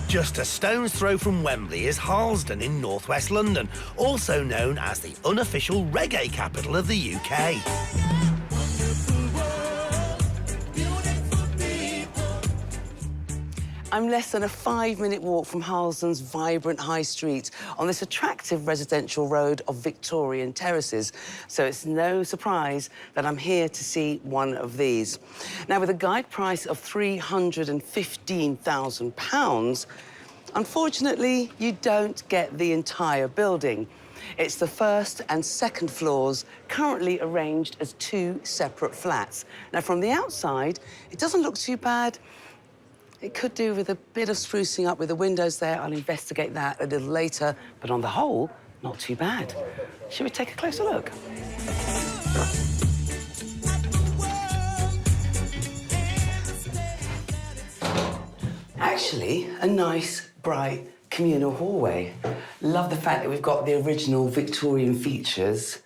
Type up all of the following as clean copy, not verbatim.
Just a stone's throw from Wembley is Harlesden in northwest London, also known as the unofficial reggae capital of the UK. I'm less than a 5-minute walk from Harlesden's vibrant high street on this attractive residential road of Victorian terraces. So it's no surprise that I'm here to see one of these. Now, with a guide price of £315,000, unfortunately, you don't get the entire building. It's the first and second floors, currently arranged as 2 separate flats. Now, from the outside, it doesn't look too bad. It could do with a bit of sprucing up with the windows there. I'll investigate that a little later. But on the whole, not too bad. Should we take a closer look? Actually, a nice, bright, communal hallway. Love the fact that we've got the original Victorian features.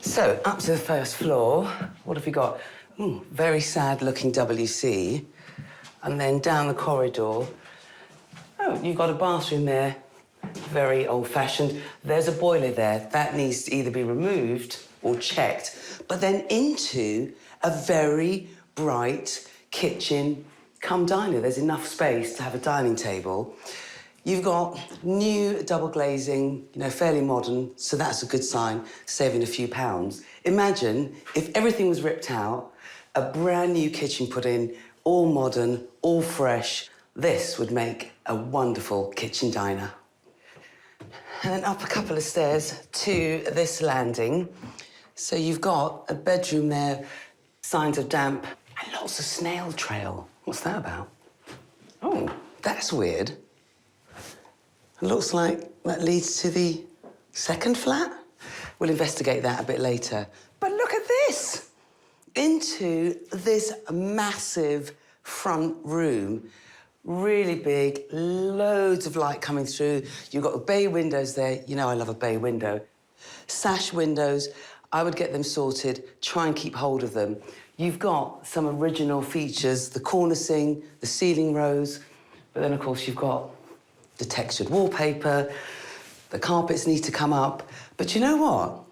So, up to the first floor, what have we got? Very sad-looking WC. And then down the corridor, oh, you've got a bathroom there. Very old-fashioned. There's a boiler there. That needs to either be removed or checked. But then into a very bright kitchen come diner. There's enough space to have a dining table. You've got new double glazing, you know, fairly modern, so that's a good sign, saving a few pounds. Imagine if everything was ripped out, a brand new kitchen put in, all modern, all fresh. This would make a wonderful kitchen diner. And then up a couple of stairs to this landing. So you've got a bedroom there, signs of damp, and lots of snail trail. What's that about? Oh, that's weird. It looks like that leads to the second flat. We'll investigate that a bit later. But look at this! Into this massive front room. Really big, loads of light coming through. You've got the bay windows there. You know I love a bay window. Sash windows, I would get them sorted, try and keep hold of them. You've got some original features, the cornicing, the ceiling rose, but then, of course, you've got the textured wallpaper, the carpets need to come up. But you know what?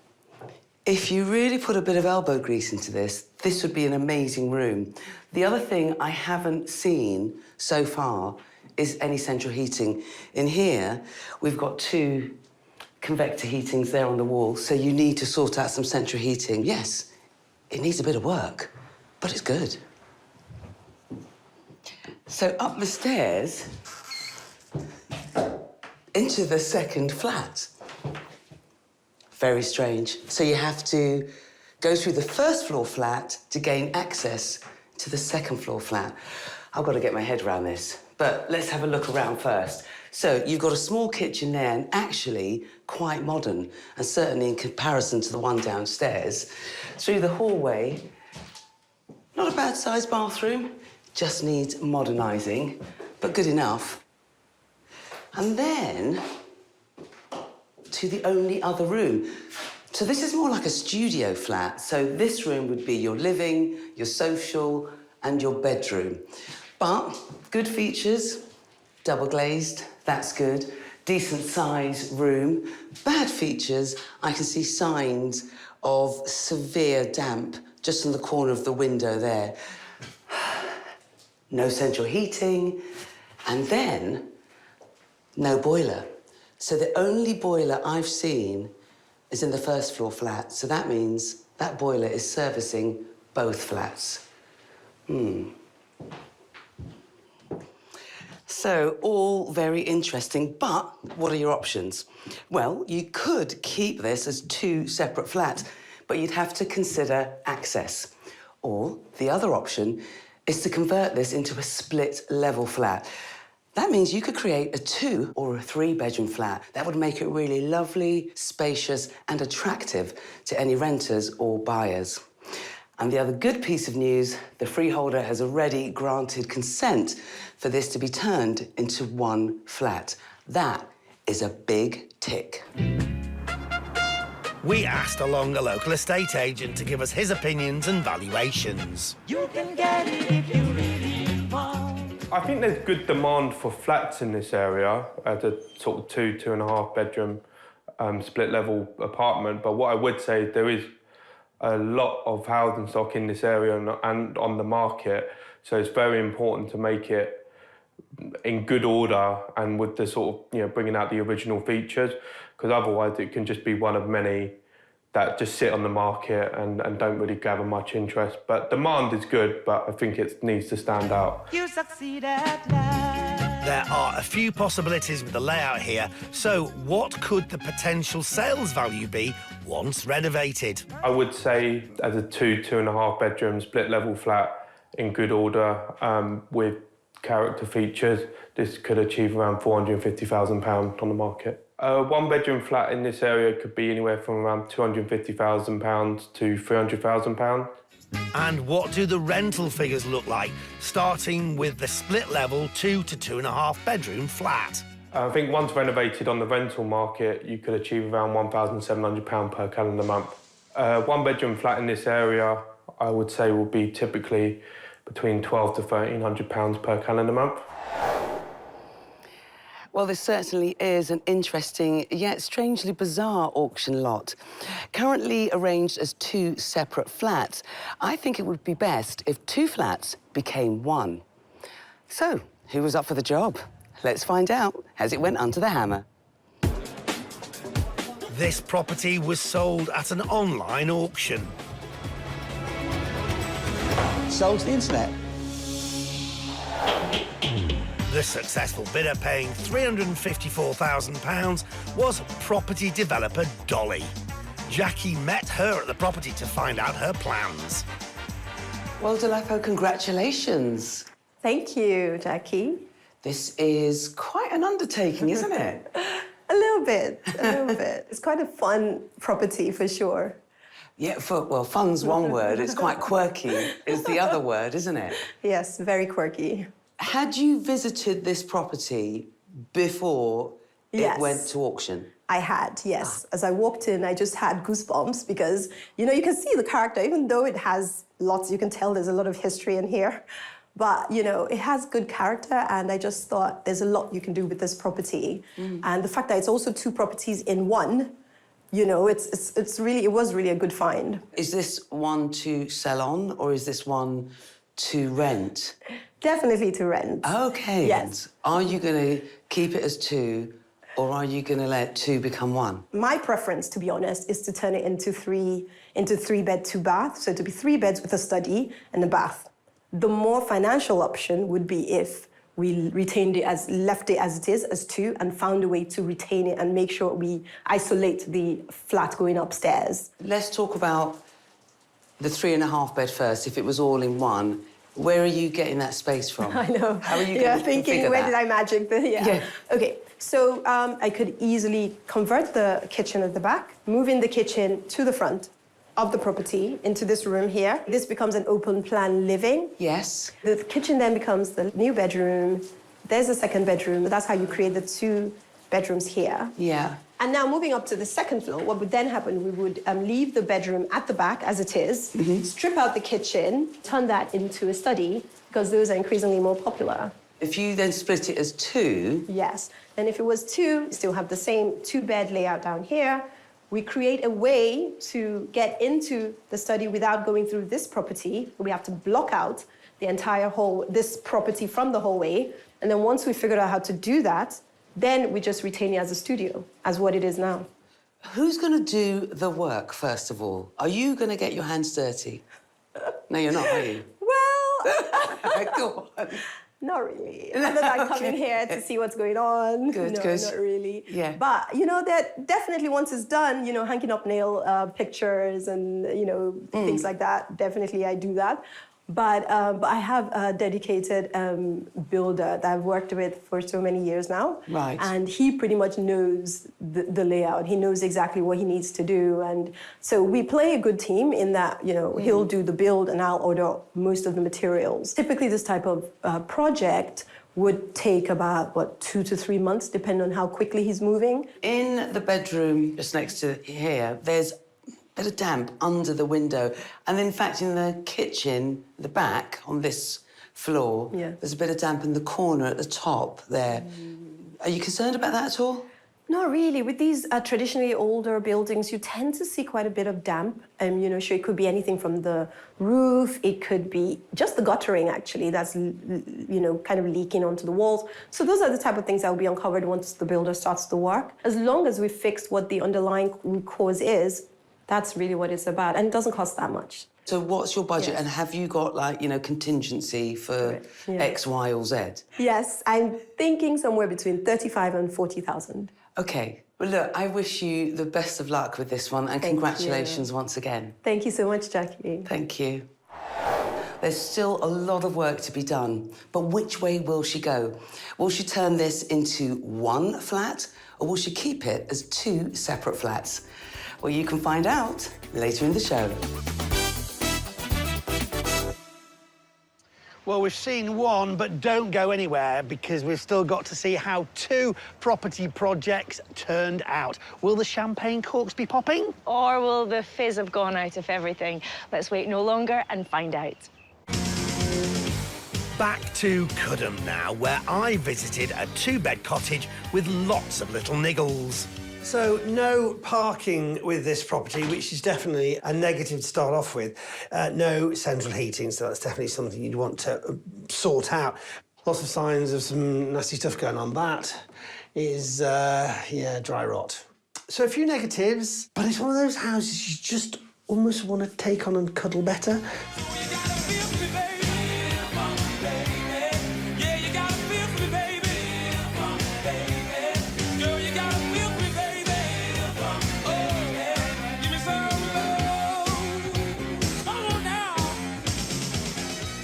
If you really put a bit of elbow grease into this, this would be an amazing room. The other thing I haven't seen so far is any central heating. In here, we've got 2 convector heatings there on the wall, so you need to sort out some central heating. Yes, it needs a bit of work, but it's good. So up the stairs into the second flat. Very strange. So you have to go through the first floor flat to gain access to the second floor flat. I've got to get my head around this, but let's have a look around first. So you've got a small kitchen there and actually quite modern, and certainly in comparison to the one downstairs. Through the hallway, not a bad sized bathroom, just needs modernising, but good enough. And then to the only other room. So this is more like a studio flat. So this room would be your living, your social, and your bedroom. But good features, double glazed, that's good. Decent size room. Bad features, I can see signs of severe damp just in the corner of the window there. No central heating, and then no boiler. So the only boiler I've seen is in the first floor flat. So that means that boiler is servicing both flats. So all very interesting, but what are your options? Well, you could keep this as 2 separate flats, but you'd have to consider access. Or the other option is to convert this into a split level flat. That means you could create a 2 or a 3-bedroom flat. That would make it really lovely, spacious, and attractive to any renters or buyers. And the other good piece of news, the freeholder has already granted consent for this to be turned into 1 flat. That is a big tick. We asked along a local estate agent to give us his opinions and valuations. You can get it if you really want. I think there's good demand for flats in this area as a sort of 2.5 bedroom split level apartment. But what I would say, there is a lot of housing stock in this area and on the market. So it's very important to make it in good order and with the sort of, you know, bringing out the original features, because otherwise it can just be one of many that just sit on the market and don't really gather much interest. But demand is good, but I think it needs to stand out. You succeed at last. There are a few possibilities with the layout here, so what could the potential sales value be once renovated? I would say as a 2.5 bedroom split level flat in good order with character features, this could achieve around £450,000 on the market. A one-bedroom flat in this area could be anywhere from around £250,000 to £300,000. And what do the rental figures look like, starting with the split-level 2 to 2.5 bedroom flat? I think once renovated on the rental market, you could achieve around £1,700 per calendar month. One-bedroom flat in this area, I would say, will be typically between £1,200 to £1,300 per calendar month. Well, this certainly is an interesting yet strangely bizarre auction lot. Currently arranged as 2 separate flats, I think it would be best if 2 flats became 1. So, who was up for the job? Let's find out as it went under the hammer. This property was sold at an online auction. Sold to the internet. The successful bidder, paying £354,000, was property developer Dolly. Jackie met her at the property to find out her plans. Well, Dolapo, congratulations. Thank you, Jackie. This is quite an undertaking, isn't it? A little bit, a little bit. It's quite a fun property, for sure. Yeah, well, fun's one word. It's quite quirky is the other word, isn't it? Yes, very quirky. Had you visited this property before Yes. it went to auction? I had, yes. As I walked in, I just had goosebumps because, you know, you can see the character, even though it has lots, you can tell there's a lot of history in here. But, you know, it has good character, and I just thought there's a lot you can do with this property. And the fact that it's also 2 properties in one, you know, it was really a good find. Is this one to sell on, or is this one to rent? Definitely to rent. Okay. Yes. Are you going to keep it as 2, or are you going to let 2 become 1? My preference, to be honest, is to turn it into 3 bed, 2 bath. So to be 3 beds with a study and a bath. The more financial option would be if we left it as it is, as 2, and found a way to retain it and make sure we isolate the flat going upstairs. Let's talk about the 3.5 bed first. If it was all in one, where are you getting that space from? I know. How are you You're going to thinking, figure where that? did I magic the... Yeah. Okay, so I could easily convert the kitchen at the back, move in the kitchen to the front of the property into this room here. This becomes an open plan living. Yes. The kitchen then becomes the new bedroom. There's a second bedroom. That's how you create the 2 bedrooms here. Yeah. And now moving up to the second floor, what would then happen, we would leave the bedroom at the back as it is, strip out the kitchen, turn that into a study, because those are increasingly more popular. If you then split it as 2... Yes. And if it was 2, still have the same 2-bed layout down here. We create a way to get into the study without going through this property. We have to block out the entire this property from the hallway. And then once we figured out how to do that, then we just retain it as a studio, as what it is now. Who's going to do the work, first of all? Are you going to get your hands dirty? No, you're not, are you? Well, Go on. not really. Other than coming here to see what's going on. Good, no, good. not really. Yeah. But, you know, that definitely once it's done, you know, hanging up nail pictures and, you know, things like that, definitely I do that. But I have a dedicated builder that I've worked with for so many years now. Right. And he pretty much knows the layout. He knows exactly what he needs to do. And so we play a good team in that, you know, he'll do the build and I'll order most of the materials. Typically, this type of project would take about, 2 to 3 months, depending on how quickly he's moving. In the bedroom just next to here, there's bit of damp under the window. And in fact, in the kitchen, the back, on this floor. Yeah. There's a bit of damp in the corner at the top there. Are you concerned about that at all? Not really. With these traditionally older buildings, you tend to see quite a bit of damp. You know, sure, it could be anything from the roof, it could be just the guttering, actually, that's, you know, kind of leaking onto the walls. So those are the type of things that will be uncovered once the builder starts the work. As long as we fix what the underlying cause is, that's really what it's about. And it doesn't cost that much. So what's your budget, Yes. and have you got, like, you know, contingency for Yeah. X, Y, or Z? Yes, I'm thinking somewhere between 35 and 40,000. OK. Well, look, I wish you the best of luck with this one, and Thank congratulations once again. Thank you so much, Jackie. Thank you. There's still a lot of work to be done, but which way will she go? Will she turn this into one flat, or will she keep it as two separate flats? Well, you can find out later in the show. Well, we've seen one, but don't go anywhere because we've still got to see how two property projects turned out. Will the champagne corks be popping? Or will the fizz have gone out of everything? Let's wait no longer and find out. Back to Cudham now, where I visited a two-bed cottage with lots of little niggles. So, no parking with this property, which is definitely a negative to start off with. No central heating, so that's definitely something you'd want to sort out. Lots of signs of some nasty stuff going on. That is, yeah, dry rot. So, a few negatives, but it's one of those houses you just almost want to take on and cuddle better.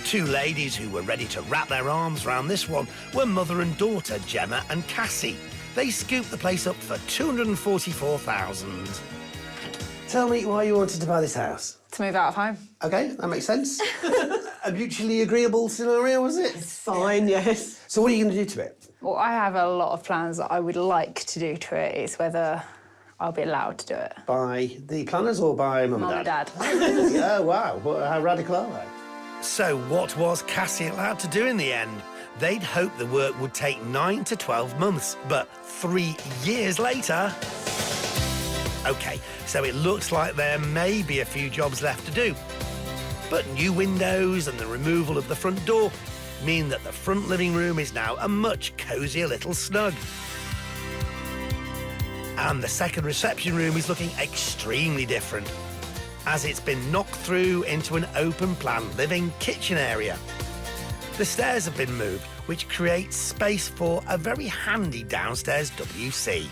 Two ladies who were ready to wrap their arms around this one were mother and daughter, Gemma and Cassie. They scooped the place up for $244,000. Tell me why you wanted to buy this house. To move out of home. OK, that makes sense. A mutually agreeable scenario, was it? It's fine, yes. So what are you going to do to it? Well, I have a lot of plans that I would like to do to it. It's whether I'll be allowed to do it. By the planners or by mum Mum and and dad? Dad. Yeah, wow. How radical are they? So what was Cassie allowed to do in the end? They'd hoped the work would take 9 to 12 months, but 3 years later... OK, so it looks like there may be a few jobs left to do. But new windows and the removal of the front door mean that the front living room is now a much cosier little snug. And the second reception room is looking extremely different, as it's been knocked through into an open-plan living kitchen area. The stairs have been moved, which creates space for a very handy downstairs WC.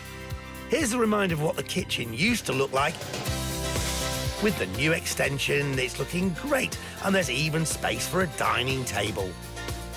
Here's a reminder of what the kitchen used to look like. With the new extension, it's looking great, and there's even space for a dining table.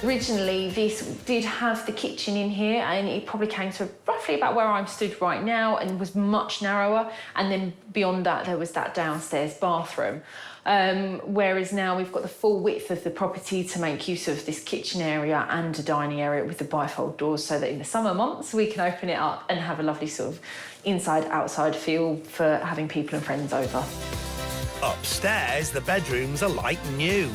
Originally, this did have the kitchen in here, and it probably came to roughly about where I'm stood right now and was much narrower. And then beyond that, there was that downstairs bathroom. Whereas now we've got the full width of the property to make use of this kitchen area and a dining area with the bifold doors, so that in the summer months we can open it up and have a lovely sort of inside-outside feel for having people and friends over. Upstairs, the bedrooms are like new.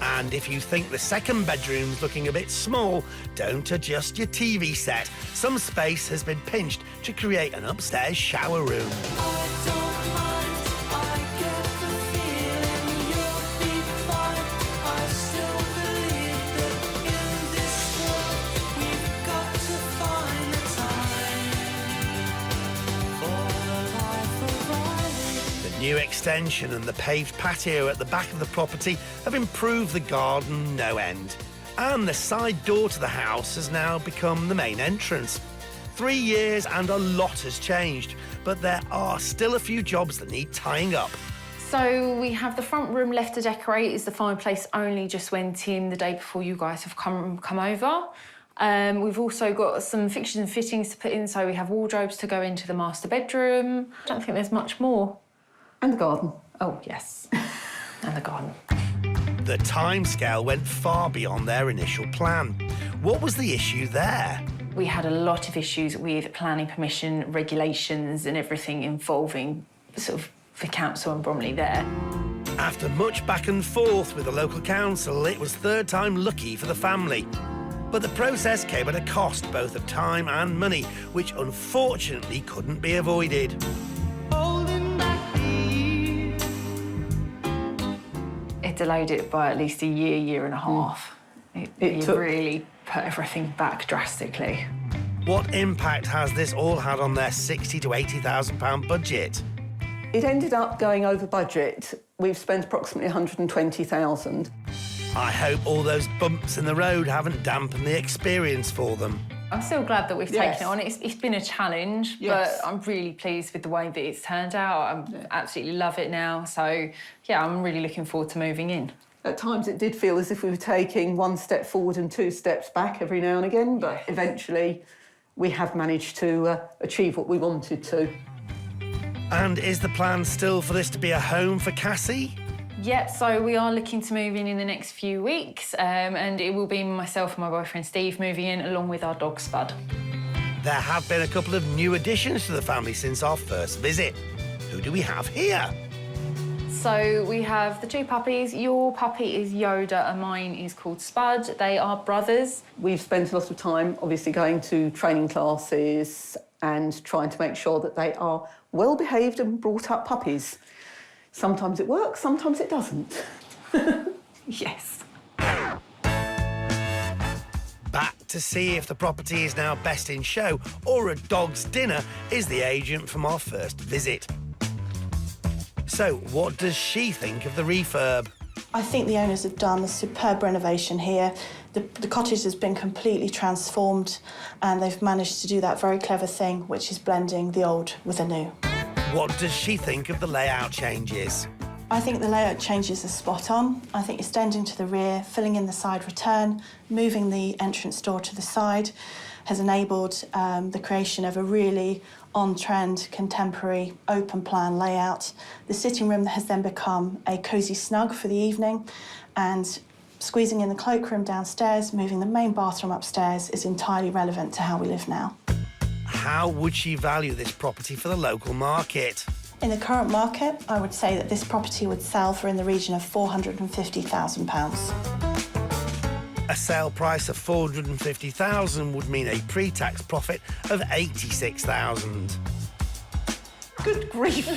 And if you think the second bedroom's looking a bit small, don't adjust your TV set. Some space has been pinched to create an upstairs shower room. New extension and the paved patio at the back of the property have improved the garden no end. And the side door to the house has now become the main entrance. 3 years and a lot has changed, but there are still a few jobs that need tying up. So we have the front room left to decorate, as the fireplace only just went in the day before you guys have come over. We've also got some fixtures and fittings to put in, so we have wardrobes to go into the master bedroom. I don't think there's much more. And the garden. Oh, yes. And the garden. The timescale went far beyond their initial plan. What was the issue there? We had a lot of issues with planning permission, regulations and everything involving sort of the council and Bromley there. After much back and forth with the local council, it was third time lucky for the family. But the process came at a cost both of time and money, which unfortunately couldn't be avoided. It delayed it by at least a year and a half. It really put everything back drastically. What impact has this all had on their £60,000 to £80,000 budget? It ended up going over budget. We've spent approximately £120,000. I hope all those bumps in the road haven't dampened the experience for them. I'm still glad that we've Yes. taken it on. It's been a challenge, Yes. but I'm really pleased with the way that it's turned out. I absolutely love it now. So, yeah, I'm really looking forward to moving in. At times it did feel as if we were taking one step forward and two steps back every now and again, but eventually we have managed to achieve what we wanted to. And is the plan still for this to be a home for Cassie? Yep, so we are looking to move in the next few weeks, and it will be myself and my boyfriend Steve moving in, along with our dog Spud. There have been a couple of new additions to the family since our first visit. Who do we have here? So we have the two puppies. Your puppy is Yoda and mine is called Spud. They are brothers. We've spent a lot of time, obviously, going to training classes and trying to make sure that they are well-behaved and brought-up puppies. Sometimes it works, sometimes it doesn't. Yes. Back to see if the property is now best in show or a dog's dinner is the agent from our first visit. So, what does she think of the refurb? I think the owners have done a superb renovation here. The cottage has been completely transformed and they've managed to do that very clever thing, which is blending the old with the new. What does she think of the layout changes? I think the layout changes are spot on. I think extending to the rear, filling in the side return, moving the entrance door to the side has enabled the creation of a really on-trend, contemporary, open-plan layout. The sitting room has then become a cosy snug for the evening, and squeezing in the cloakroom downstairs, moving the main bathroom upstairs is entirely relevant to how we live now. How would she value this property for the local market? In the current market, I would say that this property would sell for in the region of £450,000. A sale price of £450,000 would mean a pre-tax profit of £86,000. Good grief!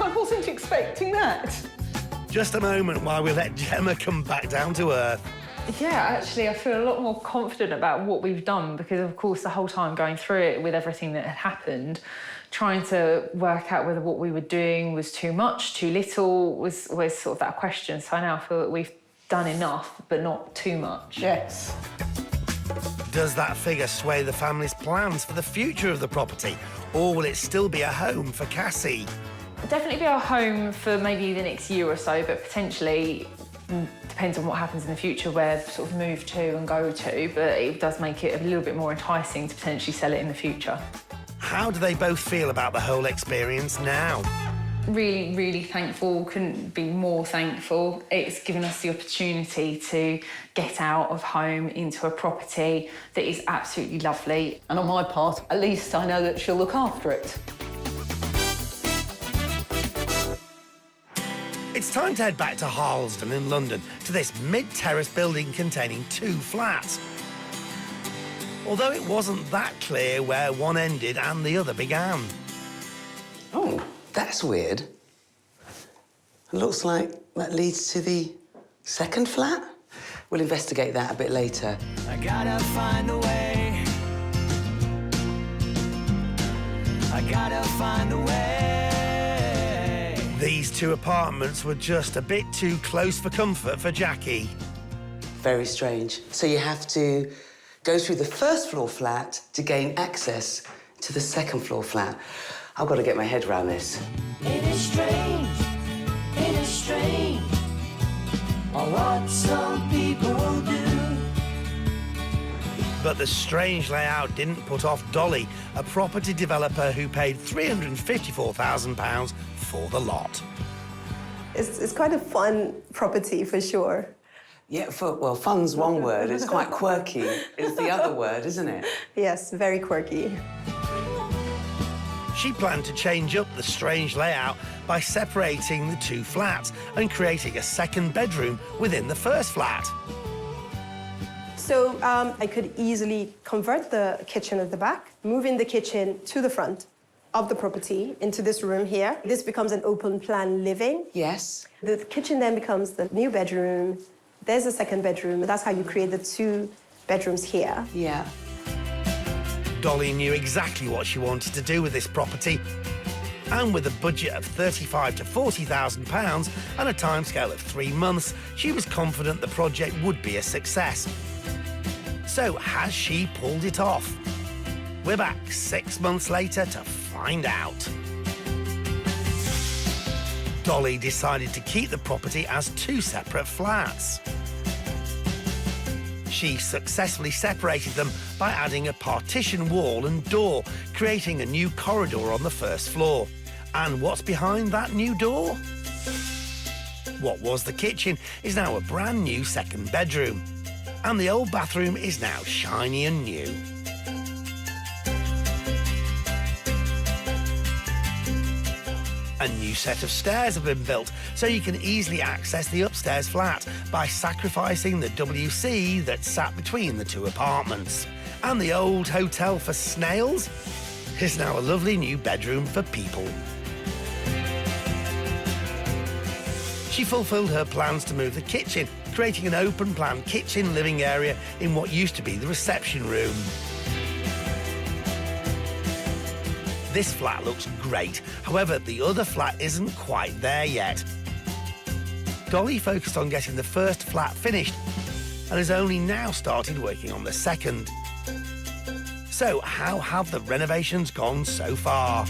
I wasn't expecting that. Just a moment while we let Gemma come back down to earth. Yeah, actually, I feel a lot more confident about what we've done because, of course, the whole time going through it with everything that had happened, trying to work out whether what we were doing was too much, too little, was sort of that question. So I now feel that we've done enough, but not too much. Yes. Does that figure sway the family's plans for the future of the property, or will it still be a home for Cassie? Definitely be our home for maybe the next year or so, but potentially depends on what happens in the future where sort of move to and go to, but it does make it a little bit more enticing to potentially sell it in the future. How do they both feel about the whole experience now? Really, really thankful, couldn't be more thankful. It's given us the opportunity to get out of home into a property that is absolutely lovely. And on my part, at least I know that she'll look after it. It's time to head back to Harlesden in London to this mid-terrace building containing 2 flats. Although it wasn't that clear where one ended and the other began. Oh, that's weird. It looks like that leads to the second flat. We'll investigate that a bit later. I gotta find a way. I gotta find a way. These 2 apartments were just a bit too close for comfort for Jackie. Very strange. So you have to go through the first floor flat to gain access to the second floor flat. I've got to get my head around this. It is strange, or what some people do. But the strange layout didn't put off Dolly, a property developer who paid £354,000 for the lot. It's quite a fun property for sure. Yeah, well, fun's one word. It's quite quirky. It's the other word, isn't it? Yes, very quirky. She planned to change up the strange layout by separating the two flats and creating a second bedroom within the first flat. So I could easily convert the kitchen at the back, moving the kitchen to the front of the property into this room here. This becomes an open plan living. Yes. The kitchen then becomes the new bedroom. There's a second bedroom. That's how you create the two bedrooms here. Yeah. Dolly knew exactly what she wanted to do with this property. And with a budget of £35,000 to £40,000 and a timescale of 3 months, she was confident the project would be a success. So has she pulled it off? We're back 6 months later to find out. Dolly decided to keep the property as 2 separate flats. She successfully separated them by adding a partition wall and door, creating a new corridor on the first floor. And what's behind that new door? What was the kitchen is now a brand new second bedroom. And the old bathroom is now shiny and new. A new set of stairs have been built, so you can easily access the upstairs flat by sacrificing the WC that sat between the 2 apartments. And the old hotel for snails is now a lovely new bedroom for people. She fulfilled her plans to move the kitchen, creating an open-plan kitchen living area in what used to be the reception room. This flat looks great, however, the other flat isn't quite there yet. Dolly focused on getting the first flat finished and has only now started working on the second. So, how have the renovations gone so far?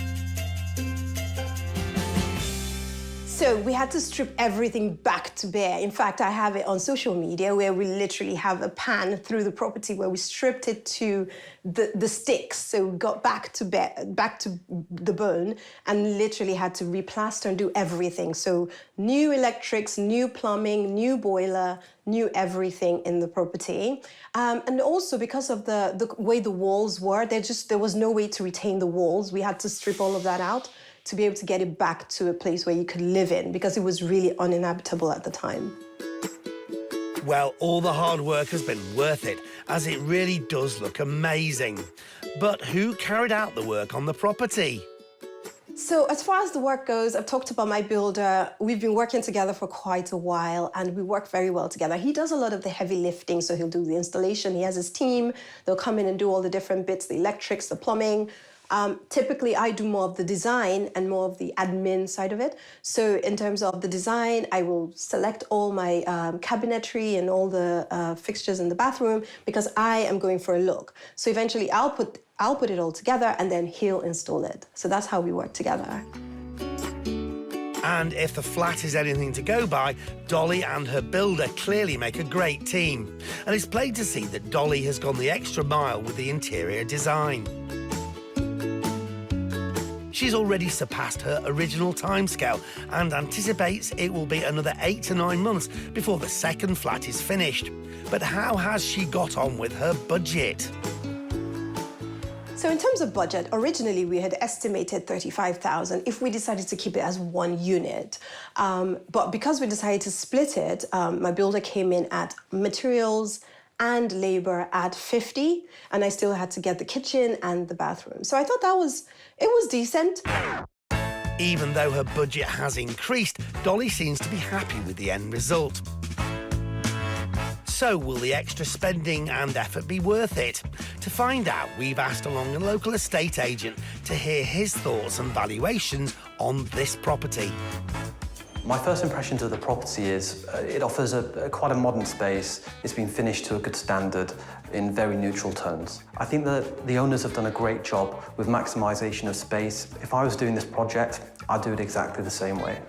So we had to strip everything back to bare. In fact, I have it on social media where we literally have a pan through the property where we stripped it to the sticks. So we got back to the bone and literally had to replaster and do everything. So new electrics, new plumbing, new boiler, new everything in the property. And also because of the way the walls were, there was no way to retain the walls. We had to strip all of that out to be able to get it back to a place where you could live in, because it was really uninhabitable at the time. Well, all the hard work has been worth it, as it really does look amazing. But who carried out the work on the property? So as far as the work goes, I've talked about my builder. We've been working together for quite a while and we work very well together. He does a lot of the heavy lifting, so he'll do the installation. He has his team. They'll come in and do all the different bits, the electrics, the plumbing. Typically, I do more of the design and more of the admin side of it. So in terms of the design, I will select all my cabinetry and all the fixtures in the bathroom because I am going for a look. So eventually, I'll put it all together and then he'll install it. So that's how we work together. And if the flat is anything to go by, Dolly and her builder clearly make a great team. And it's plain to see that Dolly has gone the extra mile with the interior design. She's already surpassed her original timescale and anticipates it will be another 8 to 9 months before the second flat is finished. But how has she got on with her budget? So in terms of budget, originally we had estimated $35,000 if we decided to keep it as one unit. But because we decided to split it, my builder came in at materials and labor at $50,000, and I still had to get the kitchen and the bathroom. So I thought it was decent. Even though her budget has increased, Dolly seems to be happy with the end result. So will the extra spending and effort be worth it? To find out, we've asked along a local estate agent to hear his thoughts and valuations on this property. My first impressions of the property is it offers quite a modern space. It's been finished to a good standard in very neutral tones. I think that the owners have done a great job with maximisation of space. If I was doing this project, I'd do it exactly the same way.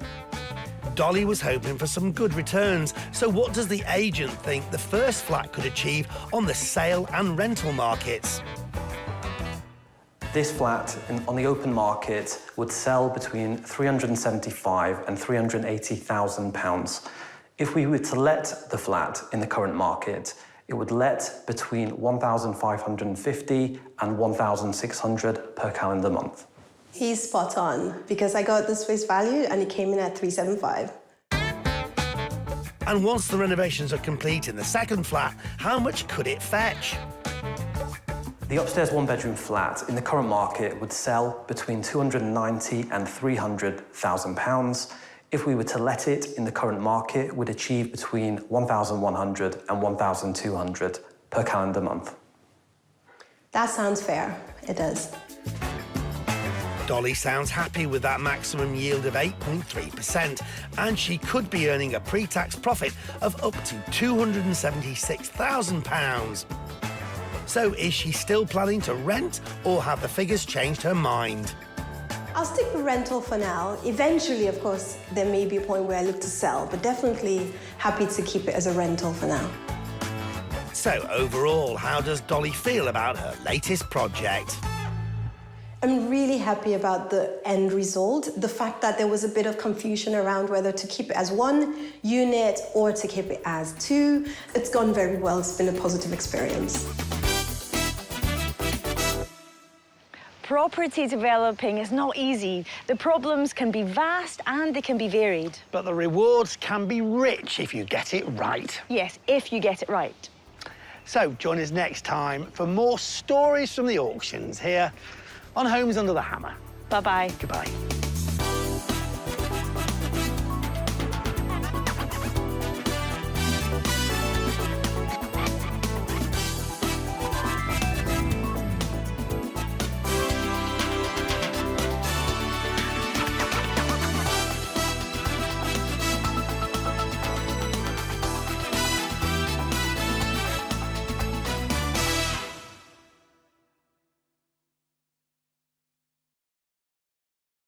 Dolly was hoping for some good returns, so what does the agent think the first flat could achieve on the sale and rental markets? This flat on the open market would sell between £375,000 and £380,000. If we were to let the flat in the current market, it would let between £1,550 and £1,600 per calendar month. He's spot on because I got this place valued and it came in at 375. And once the renovations are complete in the second flat, how much could it fetch? The upstairs one-bedroom flat in the current market would sell between £290,000 and £300,000. If we were to let it in the current market, we'd achieve between £1,100 and £1,200 per calendar month. That sounds fair. It does. Dolly sounds happy with that maximum yield of 8.3%, and she could be earning a pre-tax profit of up to £276,000. So is she still planning to rent, or have the figures changed her mind? I'll stick with rental for now. Eventually, of course, there may be a point where I look to sell, but definitely happy to keep it as a rental for now. So overall, how does Dolly feel about her latest project? I'm really happy about the end result. The fact that there was a bit of confusion around whether to keep it as one unit or to keep it as two. It's gone very well. It's been a positive experience. Property developing is not easy. The problems can be vast and they can be varied. But the rewards can be rich if you get it right. Yes, if you get it right. So join us next time for more stories from the auctions here on Homes Under the Hammer. Bye-bye. Goodbye.